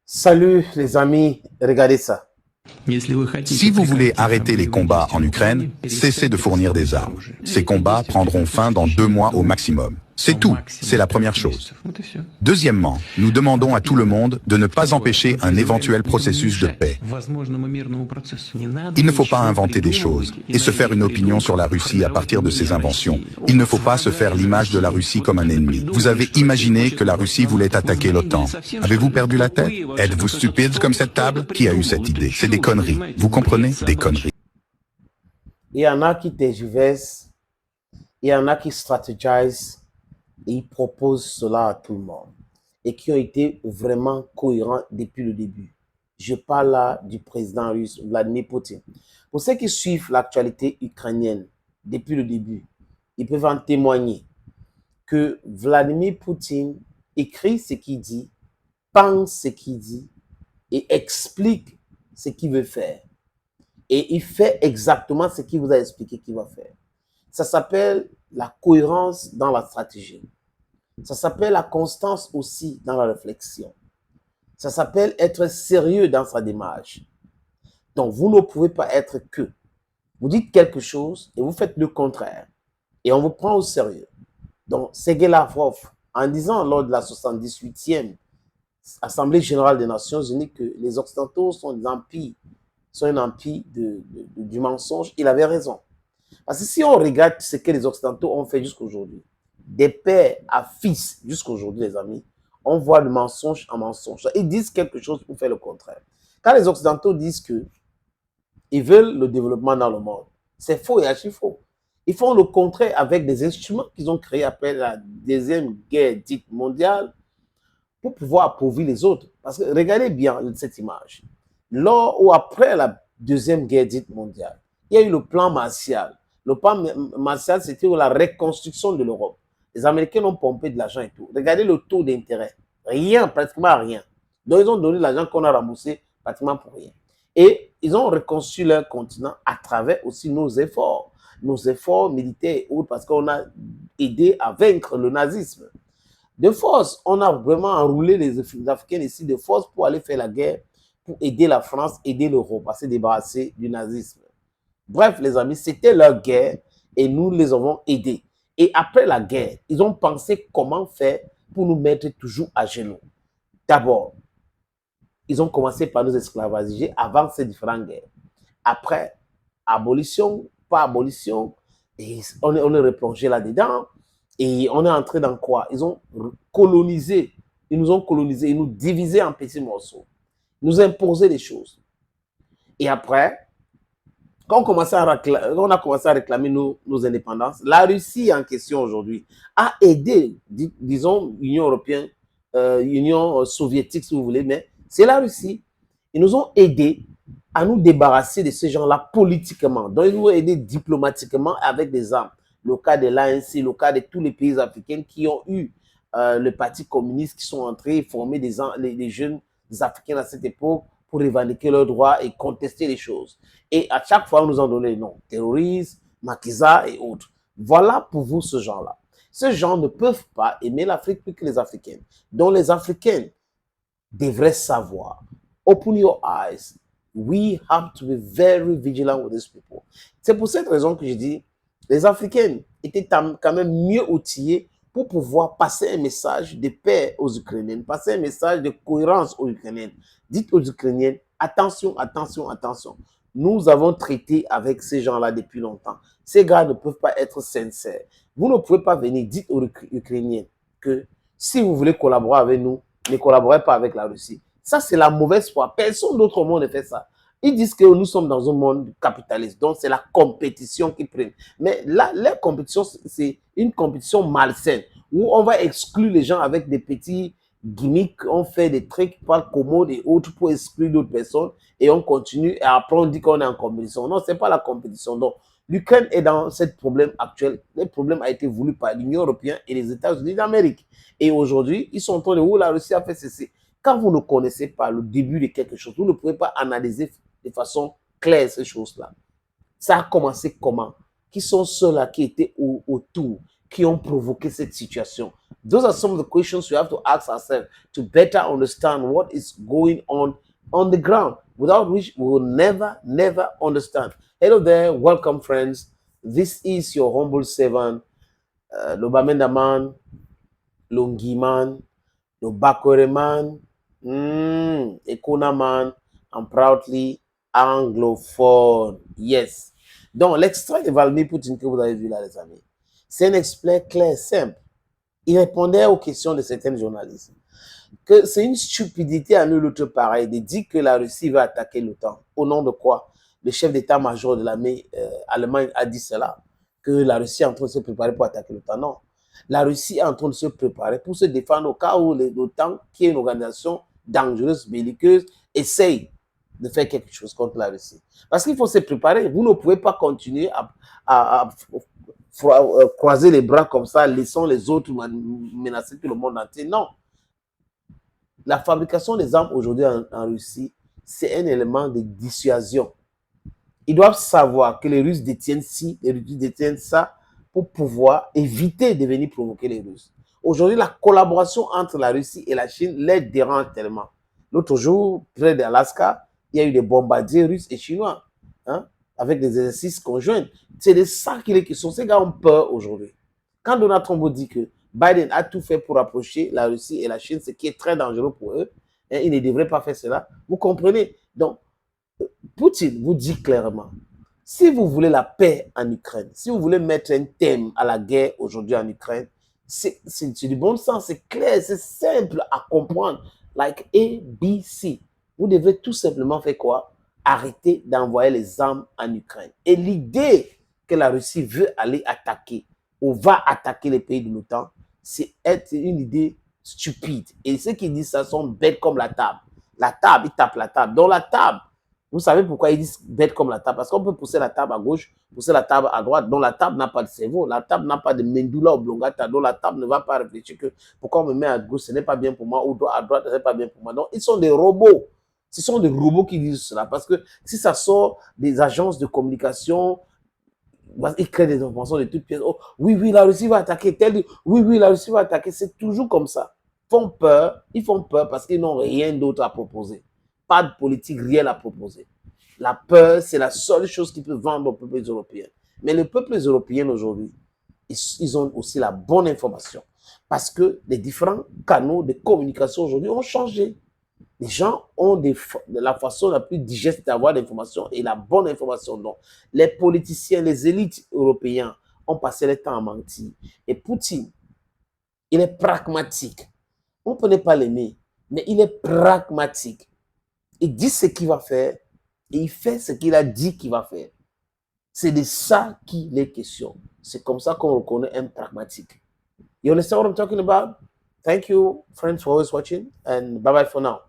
Salut les amis, regardez ça. Si vous voulez arrêter les combats en Ukraine, cessez de fournir des armes. Ces combats prendront fin dans 2 mois au maximum. C'est tout, c'est la première chose. Deuxièmement, nous demandons à tout le monde de ne pas empêcher un éventuel processus de paix. Il ne faut pas inventer des choses et se faire une opinion sur la Russie à partir de ces inventions. Il ne faut pas se faire l'image de la Russie comme un ennemi. Vous avez imaginé que la Russie voulait attaquer l'OTAN. Avez-vous perdu la tête? Êtes-vous stupide comme cette table? Qui a eu cette idée? C'est des conneries. Vous comprenez? Des conneries. Il y en a qui tergiversent, il y en a qui stratégisent et ils proposent cela à tout le monde et qui ont été vraiment cohérents depuis le début. Je parle là du président russe Vladimir Poutine. Pour ceux qui suivent l'actualité ukrainienne depuis le début, ils peuvent en témoigner que Vladimir Poutine écrit ce qu'il dit, pense ce qu'il dit et explique ce qu'il veut faire. Et il fait exactement ce qu'il vous a expliqué qu'il va faire. Ça s'appelle la cohérence dans la stratégie. Ça s'appelle la constance aussi dans la réflexion. Ça s'appelle être sérieux dans sa démarche. Donc, vous ne pouvez pas être que. Vous dites quelque chose et vous faites le contraire. Et on vous prend au sérieux. Donc, Sergei Lavrov, en disant lors de la 78e Assemblée générale des Nations Unies que les Occidentaux sont des empires, sont un empire du mensonge, il avait raison. Parce que si on regarde ce que les Occidentaux ont fait jusqu'à aujourd'hui, des pères à fils jusqu'à aujourd'hui, les amis, on voit le mensonge en mensonge. Ils disent quelque chose pour faire le contraire. Quand les Occidentaux disent qu'ils veulent le développement dans le monde, c'est faux et archi faux. Ils font le contraire avec des instruments qu'ils ont créés après la deuxième guerre dite mondiale pour pouvoir appauvrir les autres. Parce que regardez bien cette image. Lors ou après la deuxième guerre dite mondiale, il y a eu le plan Martial. Le plan Martial, c'était la reconstruction de l'Europe. Les Américains ont pompé de l'argent et tout. Regardez le taux d'intérêt. Rien, pratiquement rien. Donc, ils ont donné l'argent qu'on a remboursé pratiquement pour rien. Et ils ont reconstruit leur continent à travers aussi nos efforts militaires et autres, parce qu'on a aidé à vaincre le nazisme. De force, on a vraiment enroulé les Africains ici de force pour aller faire la guerre, pour aider la France, aider l'Europe à se débarrasser du nazisme. Bref, les amis, c'était leur guerre et nous les avons aidés. Et après la guerre, ils ont pensé comment faire pour nous mettre toujours à genoux. D'abord, ils ont commencé par nous esclavagiser avant ces différentes guerres. Après, abolition, pas abolition, et on est replongé là-dedans. Et on est entré dans quoi? Ils ont colonisé, ils nous ont colonisé, ils nous divisé en petits morceaux, ils nous imposé des choses. Et après, quand on a commencé à réclamer nos indépendances, la Russie en question aujourd'hui a aidé, disons, l'Union européenne, Union soviétique si vous voulez, mais c'est la Russie. Ils nous ont aidés à nous débarrasser de ces gens-là politiquement. Donc, ils nous ont aidés diplomatiquement avec des armes. Le cas de l'ANC, le cas de tous les pays africains qui ont eu le parti communiste, qui sont entrés former les jeunes africains à cette époque pour revendiquer leurs droits et contester les choses. Et à chaque fois, on nous a donné les noms. Terroristes, Makiza et autres. Voilà pour vous ce genre-là. Ces gens ne peuvent pas aimer l'Afrique plus que les Africains. Donc les Africains devraient savoir. Open your eyes. We have to be very vigilant with these people. C'est pour cette raison que je dis, les Africains étaient quand même mieux outillés pour pouvoir passer un message de paix aux Ukrainiens, passer un message de cohérence aux Ukrainiens. Dites aux Ukrainiens, attention, attention, attention. Nous avons traité avec ces gens-là depuis longtemps. Ces gars ne peuvent pas être sincères. Vous ne pouvez pas venir, dites aux Ukrainiens que si vous voulez collaborer avec nous, ne collaborez pas avec la Russie. Ça, c'est la mauvaise foi. Personne d'autre au monde ne fait ça. Ils disent que nous sommes dans un monde capitaliste, donc c'est la compétition qui prime. Mais là, la compétition, c'est une compétition malsaine, où on va exclure les gens avec des petits gimmicks, on fait des trucs pas commodes et autres pour exclure d'autres personnes, et on continue, et après on dit qu'on est en compétition. Non, c'est pas la compétition. Donc, l'Ukraine est dans ce problème actuel. Le problème a été voulu par l'Union européenne et les États-Unis d'Amérique. Et aujourd'hui, ils sont en train de où la Russie a fait ceci. Quand vous ne connaissez pas le début de quelque chose, vous ne pouvez pas analyser de façon claire ces choses-là. Ça a commencé comment? Qui sont ceux-là qui étaient autour? qui ont provoqué cette situation? Those are some of the questions we have to ask ourselves to better understand what is going on the ground, without which we will never, never understand. Hello there, welcome friends. This is your humble servant, Lobamenda man, Lungi man, Lobakore man, Ekuna man, I'm proudly anglophone. Yes. Donc, l'extrait de Vladimir Poutine que vous avez vu là, les amis, c'est un extrait clair, simple. Il répondait aux questions de certains journalistes que c'est une stupidité à nul autre pareil de dire que la Russie va attaquer l'OTAN. Au nom de quoi? Le chef d'état-major de l'armée allemande a dit cela, que la Russie est en train de se préparer pour attaquer l'OTAN. Non. La Russie est en train de se préparer pour se défendre au cas où l'OTAN, qui est une organisation dangereuse, belliqueuse, essaye de faire quelque chose contre la Russie. Parce qu'il faut se préparer. Vous ne pouvez pas continuer à croiser les bras comme ça, laissant les autres menacer tout le monde entier. Non. La fabrication des armes aujourd'hui en Russie, c'est un élément de dissuasion. Ils doivent savoir que les Russes détiennent ci, les Russes détiennent ça, pour pouvoir éviter de venir provoquer les Russes. Aujourd'hui, la collaboration entre la Russie et la Chine les dérange tellement. L'autre jour, près d'Alaska, il y a eu des bombardiers russes et chinois, hein, avec des exercices conjoints. C'est de ça qu'il est question. Ces gars ont peur aujourd'hui. Quand Donald Trump dit que Biden a tout fait pour approcher la Russie et la Chine, ce qui est très dangereux pour eux, hein, il ne devrait pas faire cela. Vous comprenez? Donc, Poutine vous dit clairement, si vous voulez la paix en Ukraine, si vous voulez mettre un thème à la guerre aujourd'hui en Ukraine, c'est du bon sens, c'est clair, c'est simple à comprendre. Like A, B, C. Vous devez tout simplement faire quoi? Arrêter d'envoyer les armes en Ukraine. Et l'idée que la Russie veut aller attaquer ou va attaquer les pays de l'OTAN, c'est une idée stupide. Et ceux qui disent ça sont bêtes comme la table. La table, ils tapent la table. Dans la table, vous savez pourquoi ils disent bête comme la table? Parce qu'on peut pousser la table à gauche, pousser la table à droite. Donc la table n'a pas de cerveau. La table n'a pas de medulla oblongata. Donc la table ne va pas réfléchir que pourquoi on me met à gauche, ce n'est pas bien pour moi, ou à droite, ce n'est pas bien pour moi. Donc ils sont des robots. Ce sont des robots qui disent cela. Parce que si ça sort des agences de communication, ils créent des informations de toutes pièces. Oh, oui, oui, la Russie va attaquer. Oui, oui, la Russie va attaquer. C'est toujours comme ça. Ils font peur parce qu'ils n'ont rien d'autre à proposer. Pas de politique réelle à proposer. La peur, c'est la seule chose qui peut vendre aux peuples européens. Mais les peuples européens aujourd'hui, ils ont aussi la bonne information. Parce que les différents canaux de communication aujourd'hui ont changé. Les gens ont la façon la plus digeste d'avoir l'information et la bonne information. Donc, les politiciens, les élites européennes ont passé le temps à mentir. Et Poutine, il est pragmatique. On ne peut pas l'aimer, mais il est pragmatique. Il dit ce qu'il va faire et il fait ce qu'il a dit qu'il va faire. C'est de ça qu'il est question. C'est comme ça qu'on reconnaît un pragmatique. You understand what I'm talking about? Thank you, friends, for always watching, and bye-bye for now.